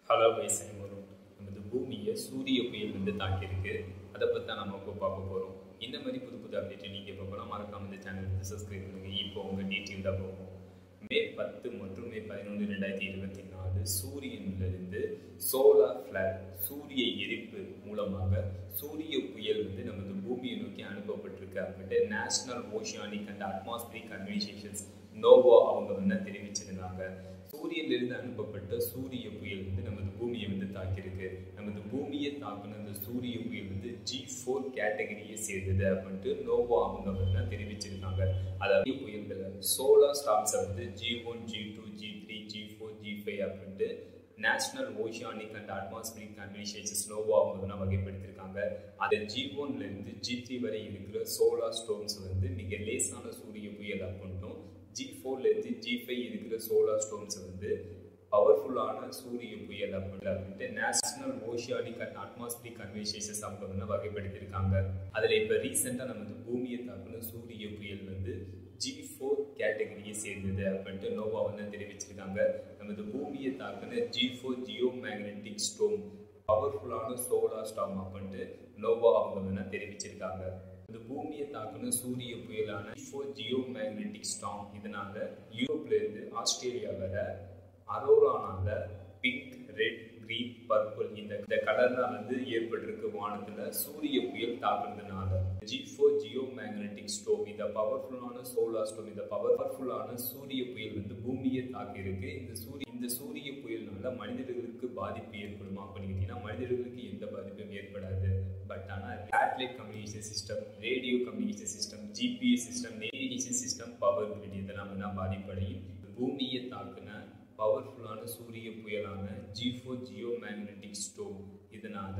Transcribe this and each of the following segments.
Hello guys, வரும் நமது பூமியை சூரிய புயல் வந்து தாக்கியிருக்கு. அதை பற்றி தான் நம்ம இப்போ பார்க்க போகிறோம். இந்த மாதிரி புது புது அப்டேட் நீங்கள் இப்போ போனால் மறக்காம இந்த சேனல் வந்து சப்ஸ்கிரைப் பண்ணுங்கள். இப்போ உங்கள் டீட்டெயில் தான் போகும். மே 10 மற்றும் மே 11, 2024 சூரியனிலிருந்து சோலார் ஃப்ளேர் சூரிய எரிப்பு மூலமாக சூரிய புயல் வந்து நமது பூமியை நோக்கி அனுப்பப்பட்டிருக்கு அப்படின்ட்டு national oceanic and atmospheric conversations NOAA அவங்க வந்து தெரிவிச்சிருந்தாங்க. சூரியனிலிருந்து அனுப்பப்பட்ட சூரிய புயல் வந்து நமது பூமியை வந்து தாக்கியிருக்கு. நமது பூமியை தாக்குன அந்த சூரிய புயல் வந்து G4 கேட்டகரியை சேர்ந்தது அப்படின்ட்டு நோவா அவங்க வந்து தெரிவிச்சிருக்காங்க. அதாவது புயல்களை சோலார் ஸ்டார்ம்ஸை வந்து G1, G2, G3, G4, G5 அப்படின்ட்டு national oceanic and atmospheric conversations NOAA அவங்க வகைப்படுத்திருக்காங்க. அது G1லேருந்து G3 வரை இருக்கிற சோலார் ஸ்டோர்ம்ஸ் வந்து மிக லேசான சூரிய புயல் அப்படின்ட்டும், G4லேருந்து G5 இருக்கிற சோலார் ஸ்டோர்ம்ஸ் வந்து பவர்ஃபுல்லான சூரிய புயல் அப்படின்ட்டு national oceanic and atmospheric conversations அவங்க வந்து வகைப்படுத்தியிருக்காங்க. அதில் இப்போ ரீசெண்டாக நமது பூமியை தாக்குன சூரிய புயல் வந்து G4 கேட்டகரியை சேர்ந்தது அப்படின்ட்டு நோவா வந்து தெரிவிச்சிருக்காங்க. நமது பூமியை தாக்குன G4 ஜியோ மேக்னெட்டிக் ஸ்டோம் பவர்ஃபுல்லான சோலார் ஸ்டார்ம் அப்படின்ட்டு நோவா அவங்க வந்து தெரிவிச்சிருக்காங்க. இந்த பூமியை தாக்குன சூரிய புயலான G4 ஜியோ மேக்னெட்டிக் ஸ்டார்ம் இதனால யூரோப்லேருந்து ஆஸ்திரேலியா வர அரோரானால பிங்க், ரெட், கிரீன், பர்பிள் இந்த கலர் தான் வந்து ஏற்பட்டிருக்கு. வானத்துல சூரிய புயல் தாக்குறதுனால G4 ஜியோ மேக்னெட்டிக் ஸ்டோம் இந்த பவர்ஃபுல்லான சோலார் ஸ்டோம் இந்த பவர்ஃபுல்லான சூரிய புயல் வந்து பூமியை தாக்கி இருக்கு. இந்த சூரிய புயல்னால மனிதர்களுக்கு பாதிப்பு ஏற்படுமா அப்படின்னு கேட்டீங்கன்னா மனிதர்களுக்கு எந்த பாதிப்பும் ஏற்படாது. பட் ஆனால் satellite communication system, radio communication system, GPS system, navigation system, power grid இதெல்லாம் தான் பாதிப்படையும். பூமியை தாக்குன பவர்ஃபுல்லான சூரிய புயலான G4 ஜியோ மேக்னெட்டிக் ஸ்டோம் இதனால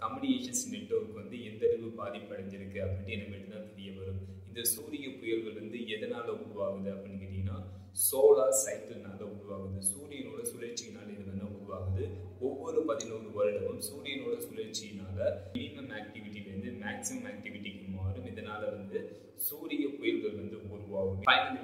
கம்யூனிகேஷன்ஸ் நெட்வொர்க் வந்து எந்த அளவு பாதிப்படைஞ்சிருக்கு அப்படின்ட்டு எனக்கு தான் தெரிய வரும். இந்த சூரிய புயல்கள் வந்து எதனால உருவாகுது அப்படின்னு கேட்டீங்கன்னா சோலார் சைக்கிள்னால உருவாகுது. சூரியனோட சுழற்சியினால இது வந்து உருவாகுது. ஒவ்வொரு 11 வருடமும் சூரியனோட சுழற்சியினால மினிமம் ஆக்டிவிட்டிலேருந்து மேக்ஸிமம் ஆக்டிவிட்டிக்கு மாறும். இதனால வந்து சூரிய புயல்கள் வந்து உருவாகும். ஃபைனல்